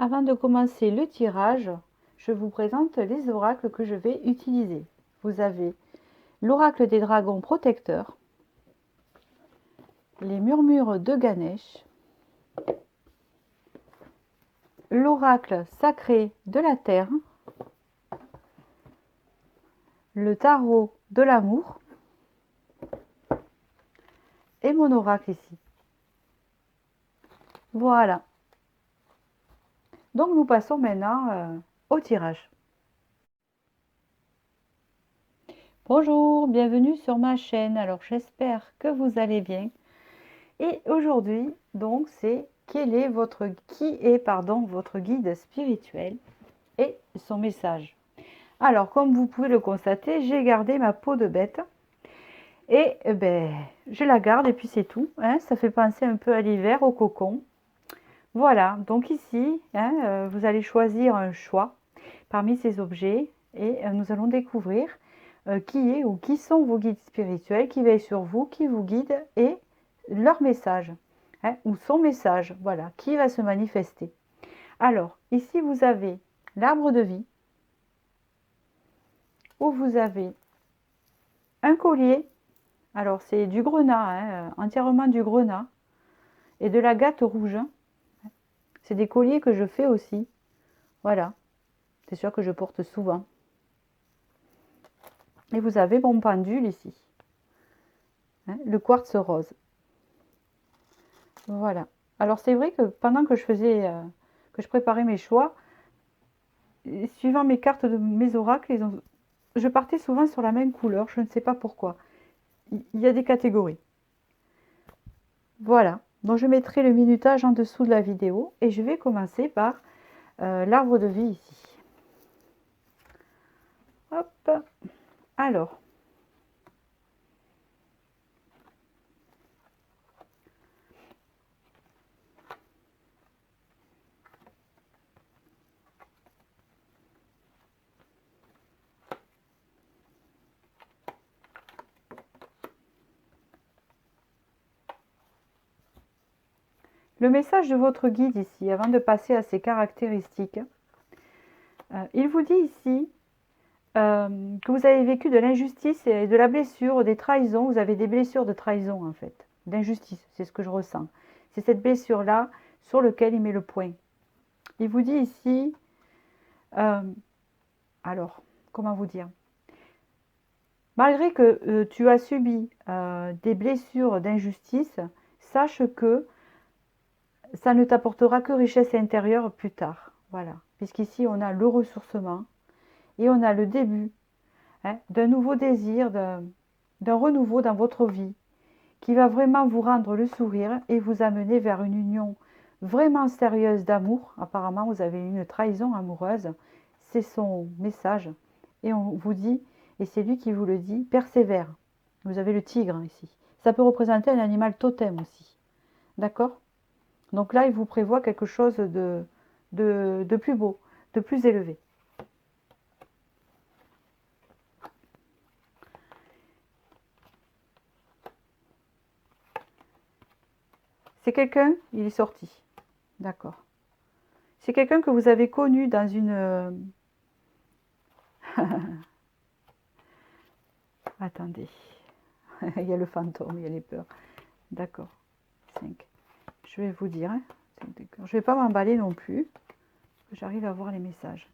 Avant de commencer le tirage, je vous présente les oracles que je vais utiliser. Vous avez l'oracle des dragons protecteurs, les murmures de Ganesh, l'oracle sacré de la terre, le tarot de l'amour et mon oracle ici. Voilà. Donc nous passons maintenant au tirage. Bonjour, bienvenue sur ma chaîne. Alors j'espère que vous allez bien. Et aujourd'hui, donc, c'est qui est votre guide spirituel et son message. Alors, comme vous pouvez le constater, j'ai gardé ma peau de bête. Et je la garde et puis c'est tout. Hein, ça fait penser un peu à l'hiver, au cocon. Voilà, donc ici, vous allez choisir un choix parmi ces objets et nous allons découvrir qui est ou qui sont vos guides spirituels, qui veillent sur vous, qui vous guident et leur message, ou son message, voilà, qui va se manifester. Alors, ici vous avez l'arbre de vie, où vous avez un collier, alors c'est du grenat, entièrement du grenat, et de l'agate rouge. C'est des colliers que je fais aussi, voilà, c'est sûr que je porte souvent. Et vous avez mon pendule ici, le quartz rose. Voilà. Alors c'est vrai que pendant que je préparais mes choix, suivant mes cartes de mes oracles, je partais souvent sur la même couleur, je ne sais pas pourquoi. Il y a des catégories. Voilà. Donc je mettrai le minutage en dessous de la vidéo et je vais commencer par l'arbre de vie ici. Hop. Alors. Le message de votre guide ici, avant de passer à ses caractéristiques, il vous dit ici que vous avez vécu de l'injustice et de la blessure, des trahisons. Vous avez des blessures de trahison en fait, d'injustice, c'est ce que je ressens. C'est cette blessure-là sur laquelle il met le point. Il vous dit ici, alors, comment vous dire? Malgré que tu as subi des blessures d'injustice, sache que ça ne t'apportera que richesse intérieure plus tard. Voilà, puisqu'ici on a le ressourcement et on a le début d'un nouveau désir, d'un renouveau dans votre vie qui va vraiment vous rendre le sourire et vous amener vers une union vraiment sérieuse d'amour. Apparemment, vous avez une trahison amoureuse. C'est son message. Et on vous dit, et c'est lui qui vous le dit, persévère. Vous avez le tigre ici. Ça peut représenter un animal totem aussi. D'accord? Donc là, il vous prévoit quelque chose de plus beau, de plus élevé. C'est quelqu'un, il est sorti. D'accord. C'est quelqu'un que vous avez connu dans une... Attendez. Il y a le fantôme, il y a les peurs. D'accord. 5. Je vais vous dire. Je ne vais pas m'emballer non plus. J'arrive à voir les messages.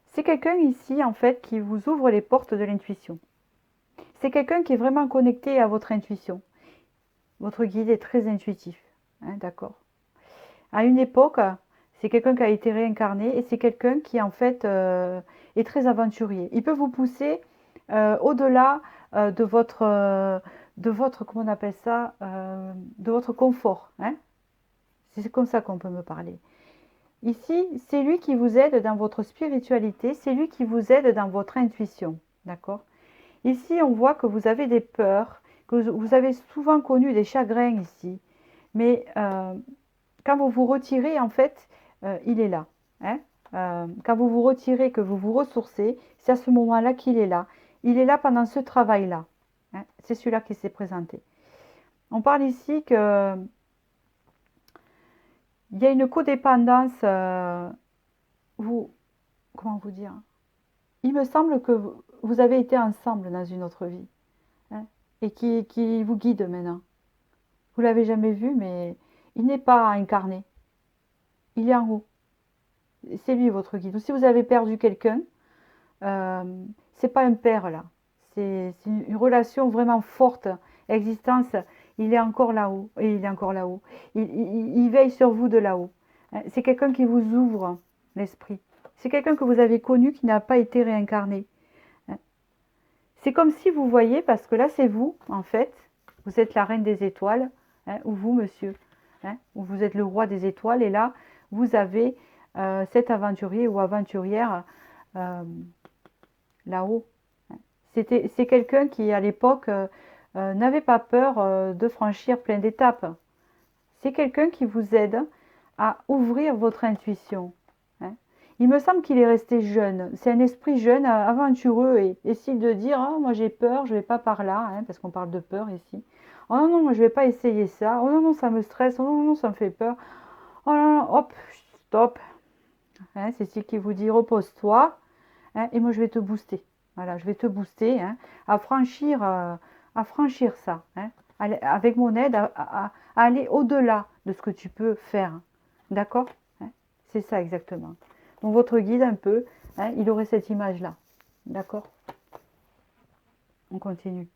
C'est quelqu'un ici, en fait, qui vous ouvre les portes de l'intuition. C'est quelqu'un qui est vraiment connecté à votre intuition. Votre guide est très intuitif. D'accord. À une époque, c'est quelqu'un qui a été réincarné et c'est quelqu'un qui, en fait, est très aventurier. Il peut vous pousser au-delà de votre, comment on appelle ça, de votre confort. C'est comme ça qu'on peut me parler. Ici, c'est lui qui vous aide dans votre spiritualité, c'est lui qui vous aide dans votre intuition. D'accord? Ici, on voit que vous avez des peurs, que vous avez souvent connu des chagrins ici. Mais quand vous vous retirez, en fait, il est là. quand vous vous retirez, que vous vous ressourcez, c'est à ce moment-là qu'il est là. Il est là pendant ce travail-là. Hein. C'est celui-là qui s'est présenté. On parle ici que il y a une codépendance. Comment vous dire? Il me semble que vous avez été ensemble dans une autre vie, hein, et qui vous guide maintenant. Vous l'avez jamais vu, mais il n'est pas incarné. Il est en haut. C'est lui votre guide. Ou si vous avez perdu quelqu'un, c'est pas un père là. C'est une relation vraiment forte, existence. Il est encore là-haut. Et il est encore là-haut. Il veille sur vous de là-haut. Hein. C'est quelqu'un qui vous ouvre l'esprit. C'est quelqu'un que vous avez connu qui n'a pas été réincarné. Hein. C'est comme si vous voyez, parce que là c'est vous, en fait. Vous êtes la reine des étoiles, hein, ou vous, monsieur. Hein, ou vous êtes le roi des étoiles. Et là, vous avez cet aventurier ou aventurière là-haut. C'est quelqu'un qui, à l'époque, n'avait pas peur de franchir plein d'étapes. C'est quelqu'un qui vous aide à ouvrir votre intuition. Hein. Il me semble qu'il est resté jeune. C'est un esprit jeune, aventureux, et essaye de dire ah, moi j'ai peur, je ne vais pas par là, hein, parce qu'on parle de peur ici. Oh non, non, moi je ne vais pas essayer ça. Oh non, non, ça me stresse. Oh non, non, ça me fait peur. Oh non, non, hop, stop. Hein, c'est ce qui vous dit repose-toi, hein, et moi je vais te booster. Voilà, je vais te booster, hein, à franchir ça, hein, avec mon aide, à aller au-delà de ce que tu peux faire. D'accord? Hein. C'est ça exactement. Donc votre guide un peu, hein, il aurait cette image-là. D'accord? On continue.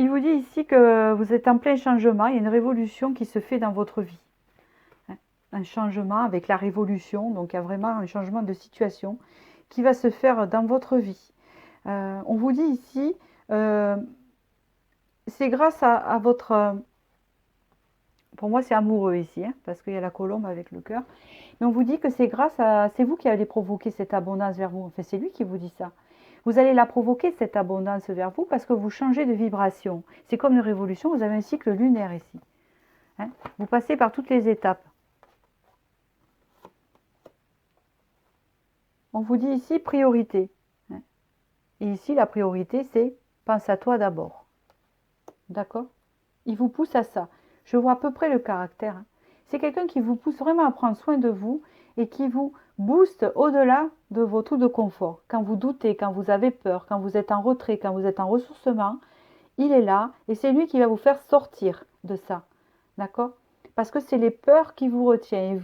Il vous dit ici que vous êtes en plein changement, il y a une révolution qui se fait dans votre vie. Un changement avec la révolution, donc il y a vraiment un changement de situation qui va se faire dans votre vie. On vous dit ici, c'est grâce à votre... pour moi c'est amoureux ici, hein, parce qu'il y a la colombe avec le cœur, mais on vous dit que c'est grâce à... c'est vous qui allez provoquer cette abondance vers vous, enfin c'est lui qui vous dit ça. Vous allez la provoquer, cette abondance vers vous, parce que vous changez de vibration. C'est comme une révolution, vous avez un cycle lunaire ici. Hein. Vous passez par toutes les étapes. On vous dit ici priorité. Et ici, la priorité, c'est pense à toi d'abord. D'accord? Il vous pousse à ça. Je vois à peu près le caractère. Hein. C'est quelqu'un qui vous pousse vraiment à prendre soin de vous et qui vous booste au-delà de vos trous de confort. Quand vous doutez, quand vous avez peur, quand vous êtes en retrait, quand vous êtes en ressourcement, il est là et c'est lui qui va vous faire sortir de ça. D'accord? Parce que c'est les peurs qui vous retiennent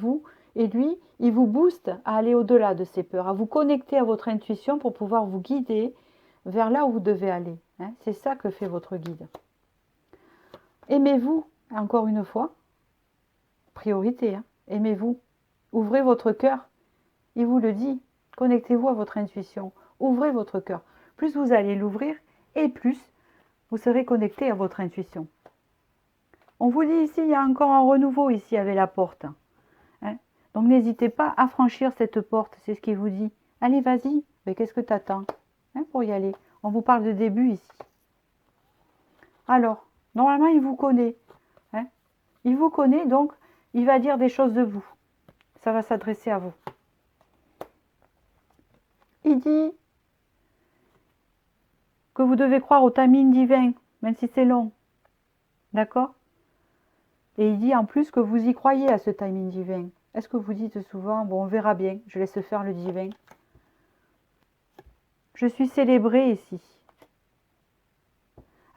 et lui, il vous booste à aller au-delà de ces peurs, à vous connecter à votre intuition pour pouvoir vous guider vers là où vous devez aller. Hein. C'est ça que fait votre guide. Aimez-vous, encore une fois, priorité, hein. Aimez-vous, ouvrez votre cœur, il vous le dit, connectez-vous à votre intuition, ouvrez votre cœur. Plus vous allez l'ouvrir et plus vous serez connecté à votre intuition. On vous dit ici, il y a encore un renouveau ici avec la porte. Hein. Donc n'hésitez pas à franchir cette porte, c'est ce qu'il vous dit. Allez, vas-y, mais qu'est-ce que tu attends, hein, pour y aller? On vous parle de début ici. Alors, normalement, il vous connaît. Hein. Il vous connaît, donc il va dire des choses de vous. Ça va s'adresser à vous. Il dit que vous devez croire au timing divin, même si c'est long. D'accord? Et il dit en plus que vous y croyez à ce timing divin. Est-ce que vous dites souvent, bon, on verra bien, je laisse faire le divin. Je suis célébrée ici.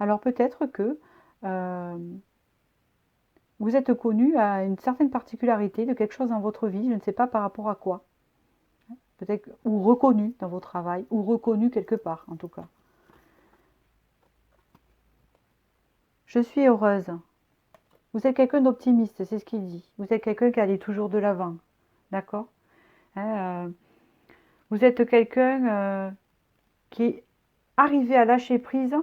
Alors peut-être que vous êtes connu à une certaine particularité de quelque chose dans votre vie, je ne sais pas par rapport à quoi. Peut-être, ou reconnu dans votre travail, ou reconnu quelque part en tout cas. Je suis heureuse. Vous êtes quelqu'un d'optimiste, c'est ce qu'il dit. Vous êtes quelqu'un qui allait toujours de l'avant. D'accord? Hein, vous êtes quelqu'un qui est arrivé à lâcher prise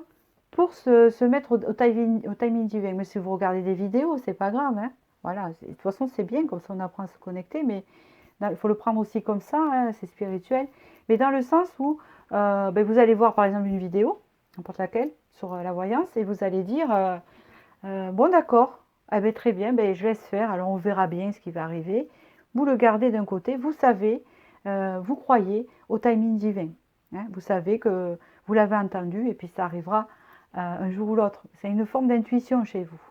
pour se mettre au timing divin. Mais si vous regardez des vidéos, c'est pas grave. Hein. Voilà, de toute façon, c'est bien, comme ça on apprend à se connecter, mais il faut le prendre aussi comme ça, hein, c'est spirituel. Mais dans le sens où vous allez voir par exemple une vidéo, n'importe laquelle, sur la voyance, et vous allez dire bon d'accord, Ah ben, très bien, ben, je laisse faire, alors on verra bien ce qui va arriver. Vous le gardez d'un côté, vous savez, vous croyez au timing divin. Hein. Vous savez que vous l'avez entendu et puis ça arrivera un jour ou l'autre. C'est une forme d'intuition chez vous.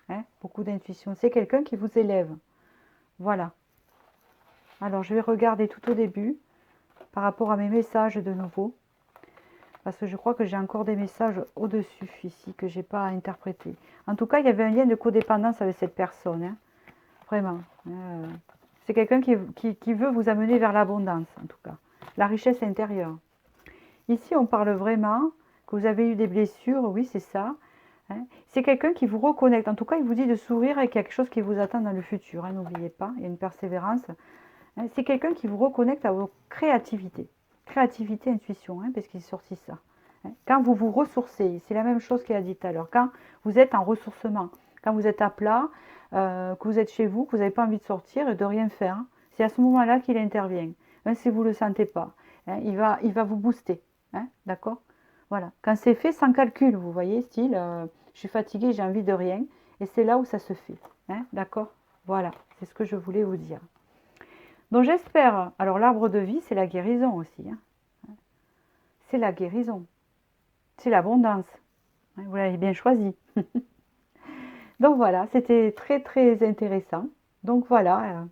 Hein, beaucoup d'intuition. C'est quelqu'un qui vous élève. Voilà. Alors je vais regarder tout au début par rapport à mes messages de nouveau. Parce que je crois que j'ai encore des messages au-dessus ici que je n'ai pas interprétés. En tout cas, il y avait un lien de codépendance avec cette personne. Hein. Vraiment. C'est quelqu'un qui veut vous amener vers l'abondance, en tout cas. La richesse intérieure. Ici, on parle vraiment que vous avez eu des blessures. Oui, c'est ça. Hein. C'est quelqu'un qui vous reconnecte. En tout cas, il vous dit de sourire et quelque chose qui vous attend dans le futur. Hein, n'oubliez pas, il y a une persévérance. Hein. C'est quelqu'un qui vous reconnecte à vos créativités. Créativité, intuition, hein, parce qu'il est sorti ça. Hein. Quand vous vous ressourcez, c'est la même chose qu'il a dit tout à l'heure. Quand vous êtes en ressourcement, quand vous êtes à plat, que vous êtes chez vous, que vous n'avez pas envie de sortir et de rien faire, hein, c'est à ce moment-là qu'il intervient. Même si vous ne le sentez pas, hein, il va vous booster. Hein, d'accord? Voilà. Quand c'est fait sans calcul, vous voyez, style, je suis fatiguée, j'ai envie de rien. Et c'est là où ça se fait. Hein, d'accord? Voilà, c'est ce que je voulais vous dire. Donc j'espère, alors l'arbre de vie, c'est la guérison aussi. Hein. C'est la guérison. C'est l'abondance. Hein, vous l'avez bien choisi. Donc voilà, c'était très très intéressant. Donc voilà,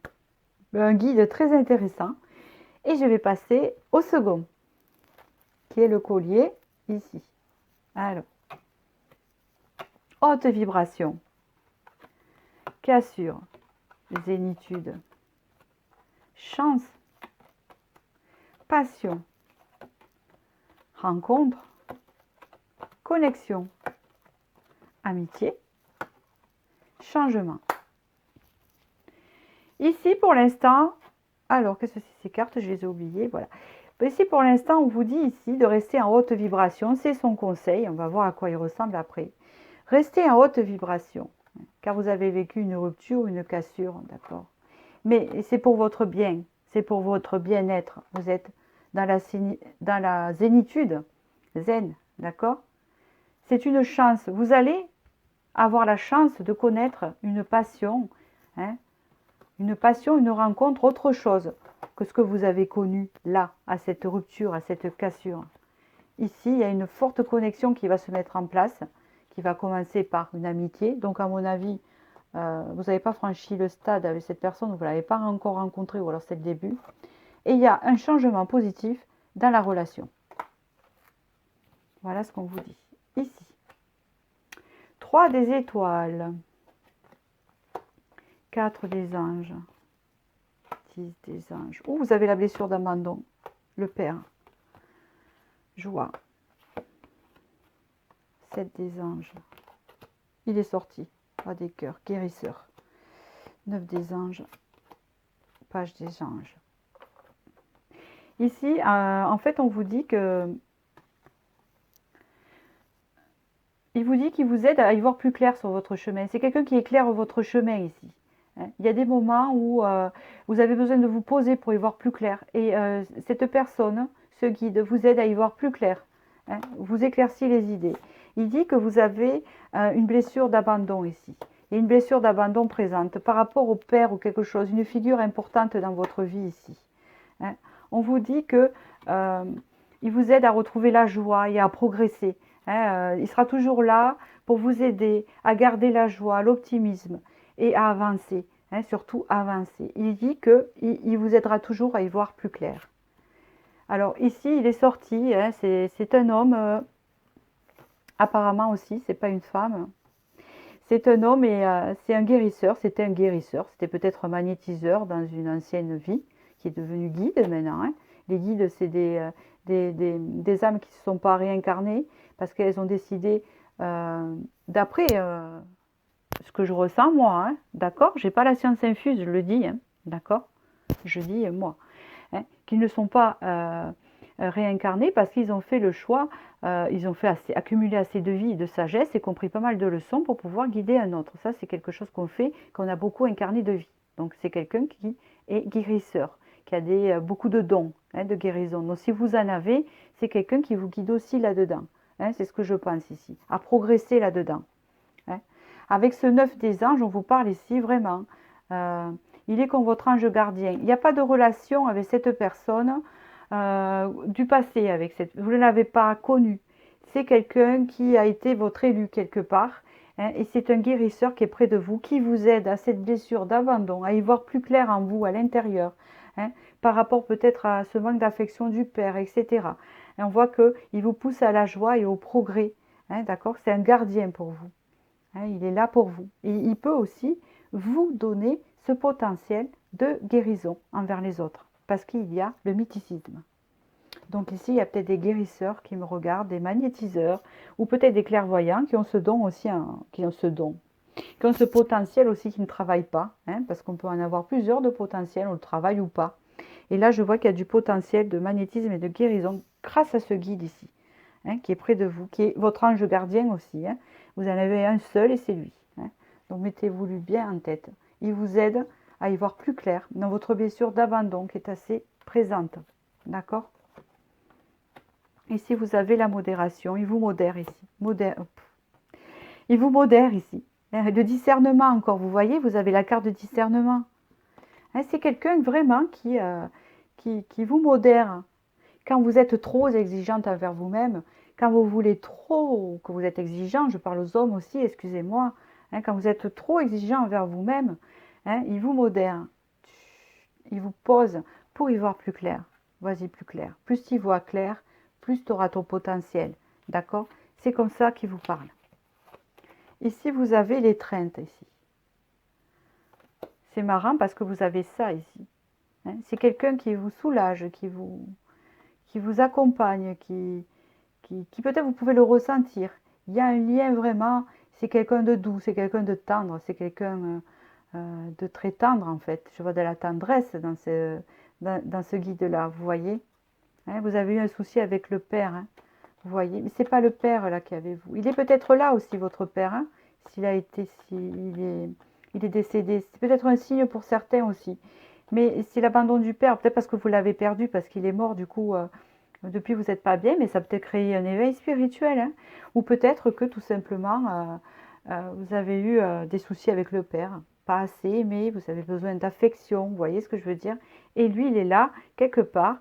un guide très intéressant. Et je vais passer au second, qui est le collier ici. Alors, haute vibration, cassure, zénitude, chance, passion, rencontre, connexion, amitié, changement. Ici, pour l'instant, alors, qu'est-ce que c'est ces cartes? Je les ai oubliées, voilà. Ici, pour l'instant, on vous dit ici de rester en haute vibration. C'est son conseil. On va voir à quoi il ressemble après. Restez en haute vibration, car vous avez vécu une rupture, une cassure, d'accord? Mais c'est pour votre bien, c'est pour votre bien-être. Vous êtes dans la zénitude, zen, d'accord? C'est une chance. Vous allez avoir la chance de connaître une passion, hein? Une passion, une rencontre, autre chose que ce que vous avez connu là, à cette rupture, à cette cassure. Ici, il y a une forte connexion qui va se mettre en place, qui va commencer par une amitié. Donc, à mon avis, vous n'avez pas franchi le stade avec cette personne, vous ne l'avez pas encore rencontrée, ou alors c'est le début. Et il y a un changement positif dans la relation. Voilà ce qu'on vous dit. Ici. 3 des étoiles. 4 des anges. 10 des anges. Oh, vous avez la blessure d'abandon. Le père. Joie. 7 des anges. Il est sorti. Pas des cœurs. Guérisseur. 9 des anges. Page des anges. Ici, en fait, on vous dit que... Il vous dit qu'il vous aide à y voir plus clair sur votre chemin. C'est quelqu'un qui éclaire votre chemin ici. Il y a des moments où vous avez besoin de vous poser pour y voir plus clair. Et cette personne, ce guide, vous aide à y voir plus clair. Hein, vous éclaircit les idées. Il dit que vous avez une blessure d'abandon ici. Il y a une blessure d'abandon présente par rapport au père ou quelque chose, une figure importante dans votre vie ici. Hein. On vous dit que il vous aide à retrouver la joie et à progresser. Hein, il sera toujours là pour vous aider à garder la joie, l'optimisme et à avancer, hein, surtout avancer. Il dit qu'il vous aidera toujours à y voir plus clair. Alors ici, il est sorti, hein, c'est un homme, apparemment aussi, c'est pas une femme. C'est un homme et c'est un guérisseur, c'était un guérisseur, c'était peut-être un magnétiseur dans une ancienne vie, qui est devenu guide maintenant. Hein. Les guides, c'est des âmes qui ne se sont pas réincarnées, parce qu'elles ont décidé, d'après ce que je ressens moi, hein, d'accord? J'ai pas la science infuse, je le dis, hein, d'accord? Je dis moi, hein, qu'ils ne sont pas réincarnés parce qu'ils ont fait le choix, ils ont fait accumuler assez de vie et de sagesse et compris pas mal de leçons pour pouvoir guider un autre. Ça, c'est quelque chose qu'on fait, qu'on a beaucoup incarné de vie. Donc, c'est quelqu'un qui est guérisseur, qui a beaucoup de dons, hein, de guérison. Donc, si vous en avez, c'est quelqu'un qui vous guide aussi là-dedans. Hein, c'est ce que je pense ici, à progresser là-dedans. Hein. Avec ce 9 des anges, on vous parle ici vraiment. Il est comme votre ange gardien. Il n'y a pas de relation avec cette personne du passé. Vous ne l'avez pas connu. C'est quelqu'un qui a été votre élu quelque part. Hein, et c'est un guérisseur qui est près de vous, qui vous aide à cette blessure d'abandon, à y voir plus clair en vous, à l'intérieur. Hein, par rapport peut-être à ce manque d'affection du père, etc. Et on voit qu'il vous pousse à la joie et au progrès. Hein, d'accord? C'est un gardien pour vous. Hein, il est là pour vous. Et il peut aussi vous donner ce potentiel de guérison envers les autres. Parce qu'il y a le mythicisme. Donc ici, il y a peut-être des guérisseurs qui me regardent, des magnétiseurs, ou peut-être des clairvoyants qui ont ce don aussi, qui ont ce potentiel aussi qui ne travaillent pas, hein, parce qu'on peut en avoir plusieurs de potentiels, on le travaille ou pas. Et là, je vois qu'il y a du potentiel de magnétisme et de guérison grâce à ce guide ici, hein, qui est près de vous, qui est votre ange gardien aussi. Hein. Vous en avez un seul et c'est lui. Hein. Donc mettez-vous-lui bien en tête. Il vous aide à y voir plus clair dans votre blessure d'abandon qui est assez présente. D'accord? Ici, vous avez la modération. Il vous modère ici. Il vous modère ici. Le discernement encore. Vous voyez, vous avez la carte de discernement. C'est quelqu'un vraiment qui vous modère. Quand vous êtes trop exigeante envers vous-même, quand vous voulez trop, que vous êtes exigeant, je parle aux hommes aussi, excusez-moi, quand vous êtes trop exigeant envers vous-même, il vous modère. Il vous pose pour y voir plus clair. Vas-y, plus clair. Plus tu y vois clair, plus tu auras ton potentiel. D'accord? C'est comme ça qu'il vous parle. Ici, vous avez l'étreinte ici. C'est marrant parce que vous avez ça ici. C'est quelqu'un qui vous soulage, qui vous accompagne, qui peut-être vous pouvez le ressentir. Il y a un lien vraiment, c'est quelqu'un de doux, c'est quelqu'un de tendre, c'est quelqu'un de très tendre en fait. Je vois de la tendresse dans ce guide-là, vous voyez. Vous avez eu un souci avec le père, vous voyez. Mais ce n'est pas le père là qui avait vous. Il est peut-être là aussi, votre père, s'il est décédé. C'est peut-être un signe pour certains aussi. Mais c'est l'abandon du père, peut-être parce que vous l'avez perdu, parce qu'il est mort, du coup, depuis vous n'êtes pas bien, mais ça peut créer un éveil spirituel. Ou peut-être que tout simplement, vous avez eu des soucis avec le père. Pas assez, mais vous avez besoin d'affection, vous voyez ce que je veux dire. Et lui, il est là, quelque part,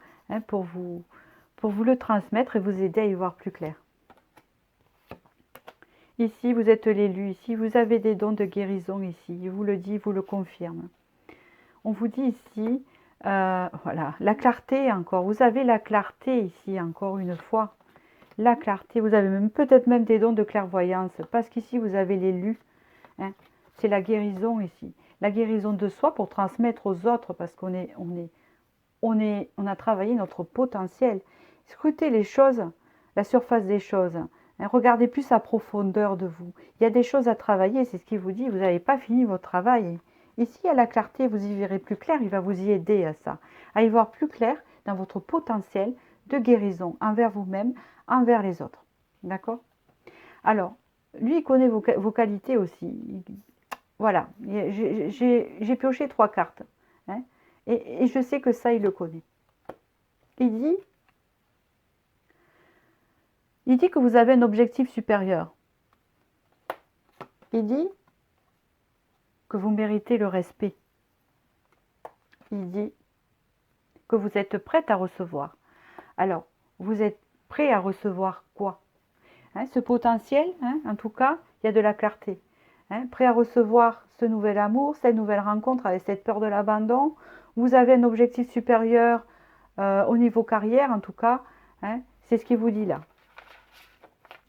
pour vous le transmettre et vous aider à y voir plus clair. Ici, vous êtes l'élu. Ici, vous avez des dons de guérison ici. Il vous le dit, il vous le confirme. On vous dit ici, voilà, la clarté encore. Vous avez la clarté ici, encore une fois. La clarté, vous avez peut-être même des dons de clairvoyance, parce qu'ici, vous avez l'élu. C'est la guérison ici. La guérison de soi pour transmettre aux autres, parce qu'on a travaillé notre potentiel. Scrutez les choses, la surface des choses. Regardez plus à profondeur de vous. Il y a des choses à travailler, c'est ce qu'il vous dit. Vous n'avez pas fini votre travail. Ici, à la clarté, vous y verrez plus clair. Il va vous y aider à ça. À y voir plus clair dans votre potentiel de guérison envers vous-même, envers les autres. D'accord? Alors, lui, il connaît vos qualités aussi. Voilà. J'ai pioché 3 cartes. Et je sais que ça, il le connaît. Il dit que vous avez un objectif supérieur. Il dit que vous méritez le respect. Il dit que vous êtes prête à recevoir. Alors, vous êtes prêt à recevoir quoi? Ce potentiel, en tout cas, il y a de la clarté. Prêt à recevoir ce nouvel amour, cette nouvelle rencontre avec cette peur de l'abandon. Vous avez un objectif supérieur au niveau carrière, en tout cas. C'est ce qu'il vous dit là.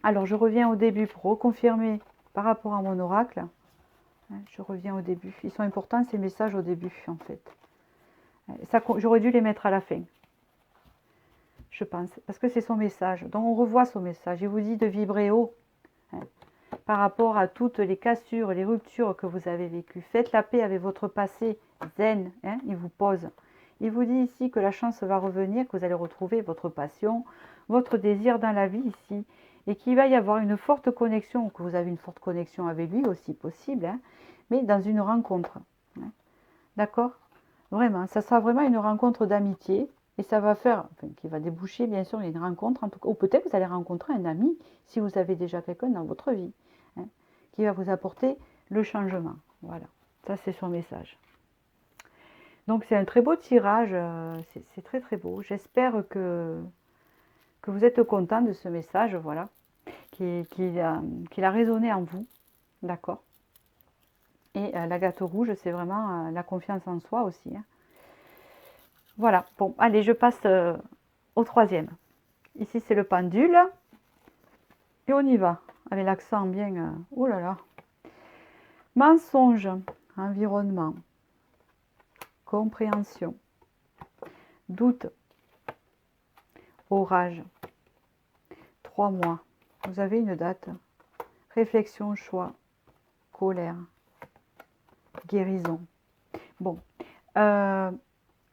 Alors, je reviens au début pour reconfirmer par rapport à mon oracle. Je reviens au début. Ils sont importants, ces messages au début, en fait. J'aurais dû les mettre à la fin. Je pense. Parce que c'est son message. Donc, on revoit son message. Il vous dit de vibrer haut. Par rapport à toutes les cassures, les ruptures que vous avez vécues. Faites la paix avec votre passé zen. Il vous pose. Il vous dit ici que la chance va revenir, que vous allez retrouver votre passion, votre désir dans la vie ici. Et qu'il va y avoir une forte connexion, que vous avez une forte connexion avec lui aussi possible, mais dans une rencontre. D'accord? Vraiment, ça sera vraiment une rencontre d'amitié. Et ça va faire, qui va déboucher bien sûr une rencontre, en tout cas, ou peut-être vous allez rencontrer un ami si vous avez déjà quelqu'un dans votre vie, qui va vous apporter le changement. Voilà, ça c'est son message. Donc c'est un très beau tirage, c'est très très beau. J'espère que vous êtes content de ce message, voilà, qu'il a résonné en vous, d'accord. Et la gâte rouge, c'est vraiment la confiance en soi aussi, hein. Voilà, bon, allez, je passe au troisième. Ici, c'est le pendule. Et on y va, avec l'accent bien... oh là là. Mensonge, environnement, compréhension, doute, orage, 3 mois. Vous avez une date. Réflexion, choix, colère, guérison. Bon,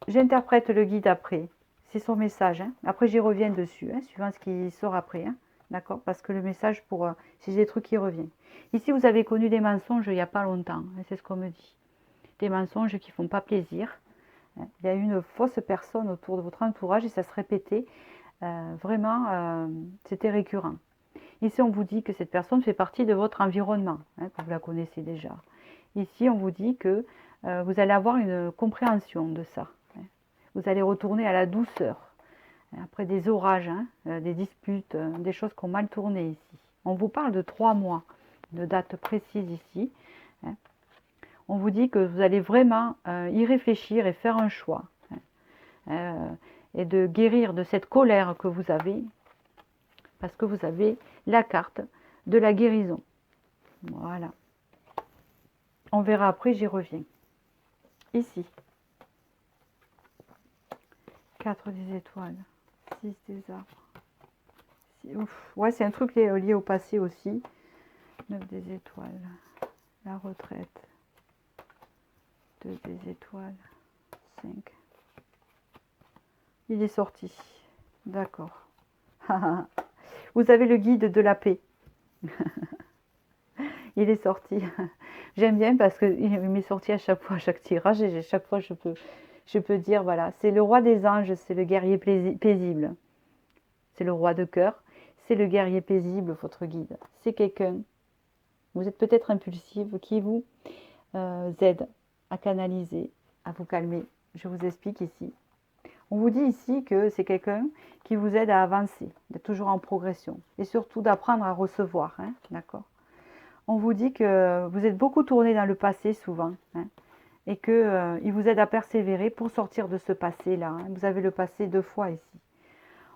j'interprète le guide après. C'est son message, hein. Après, j'y reviens dessus, hein, suivant ce qui sort après, hein. D'accord? Parce que le message, c'est des trucs qui reviennent. Ici, vous avez connu des mensonges il n'y a pas longtemps, hein, c'est ce qu'on me dit. Des mensonges qui ne font pas plaisir. Il y a eu une fausse personne autour de votre entourage et ça se répétait. Vraiment, c'était récurrent. Ici, on vous dit que cette personne fait partie de votre environnement, hein, que vous la connaissez déjà. Ici, on vous dit que vous allez avoir une compréhension de ça. Hein. Vous allez retourner à la douceur. Après des orages, hein, des disputes, des choses qui ont mal tourné ici. On vous parle de 3 mois, de date précise ici. Hein. On vous dit que vous allez vraiment y réfléchir et faire un choix. Hein, et de guérir de cette colère que vous avez, parce que vous avez la carte de la guérison. Voilà. On verra après, j'y reviens. Ici. 4 des étoiles. 6 des arbres. Ouf. Ouais, c'est un truc lié au passé aussi. 9 des étoiles. La retraite. 2 des étoiles. 5. Il est sorti. D'accord. Vous avez le guide de la paix. Il est sorti. J'aime bien parce qu'il m'est sorti à chaque fois, à chaque tirage. Et à chaque fois, je peux dire, voilà, c'est le roi des anges, c'est le guerrier paisible. C'est le roi de cœur. C'est le guerrier paisible, votre guide. C'est quelqu'un, vous êtes peut-être impulsive, qui vous aide à canaliser, à vous calmer. Je vous explique ici. On vous dit ici que c'est quelqu'un qui vous aide à avancer, d'être toujours en progression. Et surtout d'apprendre à recevoir, hein, d'accord. On vous dit que vous êtes beaucoup tourné dans le passé souvent, hein, et qu'il vous aide à persévérer pour sortir de ce passé-là. Hein. Vous avez le passé 2 fois ici.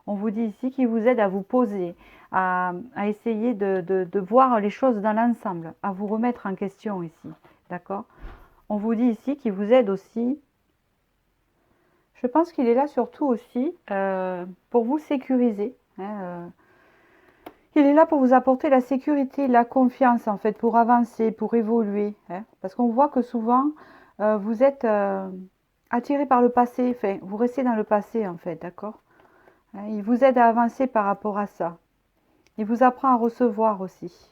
On vous dit ici qu'il vous aide à vous poser, à essayer de voir les choses dans l'ensemble, à vous remettre en question ici. D'accord? On vous dit ici qu'il vous aide aussi. Je pense qu'il est là surtout aussi pour vous sécuriser. Hein, il est là pour vous apporter la sécurité, la confiance en fait, pour avancer, pour évoluer. Hein, parce qu'on voit que souvent, vous êtes attiré par le passé, enfin, vous restez dans le passé en fait, d'accord? Hein, il vous aide à avancer par rapport à ça. Il vous apprend à recevoir aussi.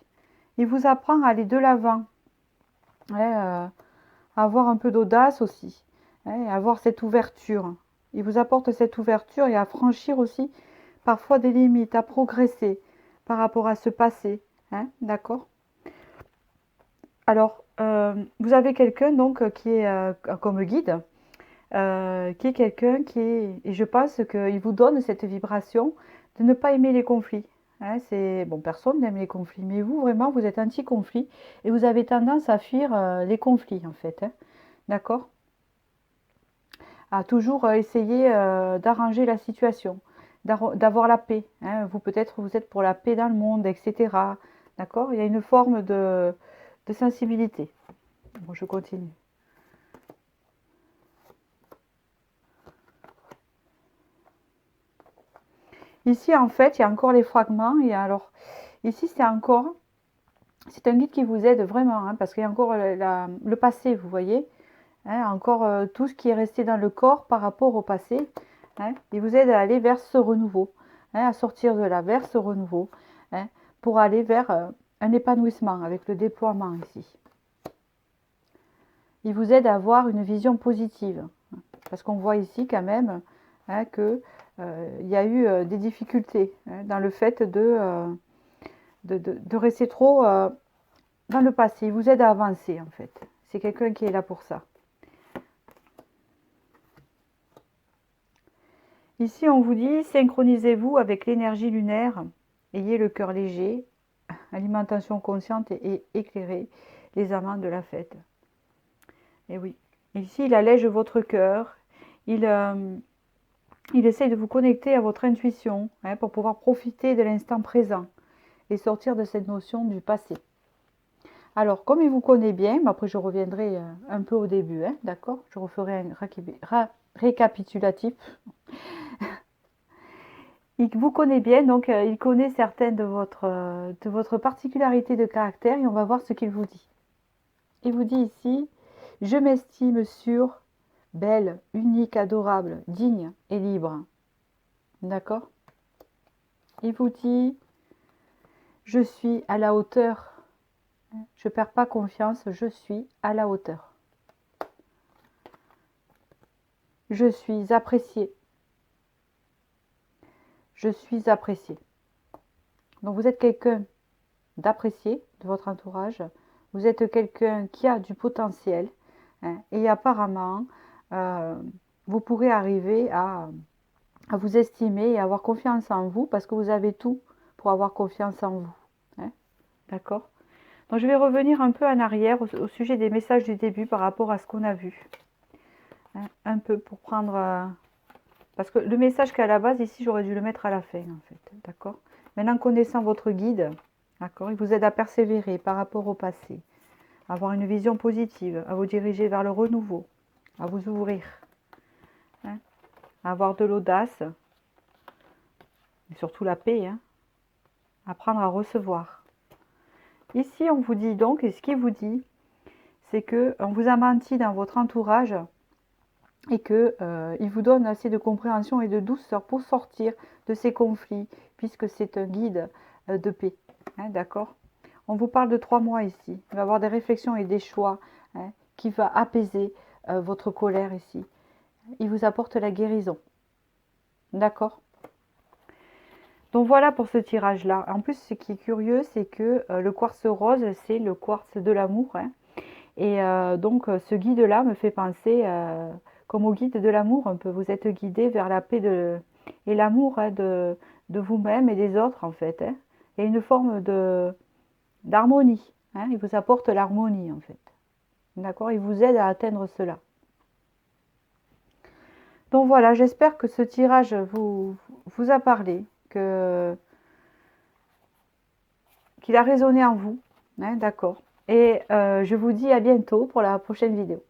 Il vous apprend à aller de l'avant. Hein, à avoir un peu d'audace aussi. Hein, à avoir cette ouverture. Il vous apporte cette ouverture et à franchir aussi parfois des limites, à progresser par rapport à ce passé. Hein, d'accord? Alors, vous avez quelqu'un donc qui est comme guide, qui est quelqu'un qui est, et je pense qu'il vous donne cette vibration de ne pas aimer les conflits. Hein, c'est bon, personne n'aime les conflits, mais vous vraiment vous êtes anti-conflit et vous avez tendance à fuir les conflits en fait. Hein, d'accord? À toujours essayer d'arranger la situation, d'avoir la paix. Hein. Vous peut-être vous êtes pour la paix dans le monde, etc. D'accord? Il y a une forme de sensibilité. Bon, je continue. Ici, en fait, il y a encore les fragments. Et alors, ici, c'est un guide qui vous aide vraiment, hein, parce qu'il y a encore le passé, vous voyez. Hein, encore tout ce qui est resté dans le corps par rapport au passé. Hein, il vous aide à aller vers ce renouveau, hein, à sortir de là, vers ce renouveau, hein, pour aller vers un épanouissement avec le déploiement ici. Il vous aide à avoir une vision positive, parce qu'on voit ici quand même hein, que il y a eu des difficultés hein, dans le fait de rester trop dans le passé. Il vous aide à avancer, en fait. C'est quelqu'un qui est là pour ça. Ici, on vous dit, synchronisez-vous avec l'énergie lunaire. Ayez le cœur léger, alimentation consciente et éclairée, les amants de la fête. Et oui, ici, il allège votre cœur. Il essaye de vous connecter à votre intuition hein, pour pouvoir profiter de l'instant présent et sortir de cette notion du passé. Alors, comme il vous connaît bien, mais après je reviendrai un peu au début, hein, d'accord? Je referai un récapitulatif. Il vous connaît bien, donc il connaît certaines de votre particularité de caractère et on va voir ce qu'il vous dit. Il vous dit ici, je m'estime sûre, belle, unique, adorable, digne et libre. D'accord? Il vous dit, je suis à la hauteur. Je ne perds pas confiance, je suis à la hauteur. Je suis appréciée. Je suis appréciée. Donc vous êtes quelqu'un d'apprécié de votre entourage. Vous êtes quelqu'un qui a du potentiel. Hein, et apparemment, vous pourrez arriver à vous estimer et avoir confiance en vous parce que vous avez tout pour avoir confiance en vous. Hein, d'accord? Donc je vais revenir un peu en arrière au sujet des messages du début par rapport à ce qu'on a vu. Hein, un peu pour prendre... parce que le message qu'à la base, ici, j'aurais dû le mettre à la fin, en fait. D'accord? Maintenant, connaissant votre guide, d'accord, il vous aide à persévérer par rapport au passé, à avoir une vision positive, à vous diriger vers le renouveau, à vous ouvrir, hein, à avoir de l'audace, et surtout la paix, hein, apprendre à recevoir. Ici, on vous dit donc, et ce qu'il vous dit, c'est qu'on vous a menti dans votre entourage et qu'il vous donne assez de compréhension et de douceur pour sortir de ces conflits, puisque c'est un guide de paix. Hein, d'accord? On vous parle de 3 mois ici. Il va y avoir des réflexions et des choix hein, qui va apaiser votre colère ici. Il vous apporte la guérison. D'accord? Donc voilà pour ce tirage-là. En plus, ce qui est curieux, c'est que le quartz rose, c'est le quartz de l'amour. Hein. Et donc, ce guide-là me fait penser comme au guide de l'amour un peu. Vous êtes guidé vers la paix et l'amour hein, de vous-même et des autres, en fait. Hein. Il y a une forme d'harmonie. Hein. Il vous apporte l'harmonie, en fait. D'accord? Il vous aide à atteindre cela. Donc voilà, j'espère que ce tirage vous a parlé, qu'il a résonné en vous. Hein, d'accord? Et je vous dis à bientôt pour la prochaine vidéo.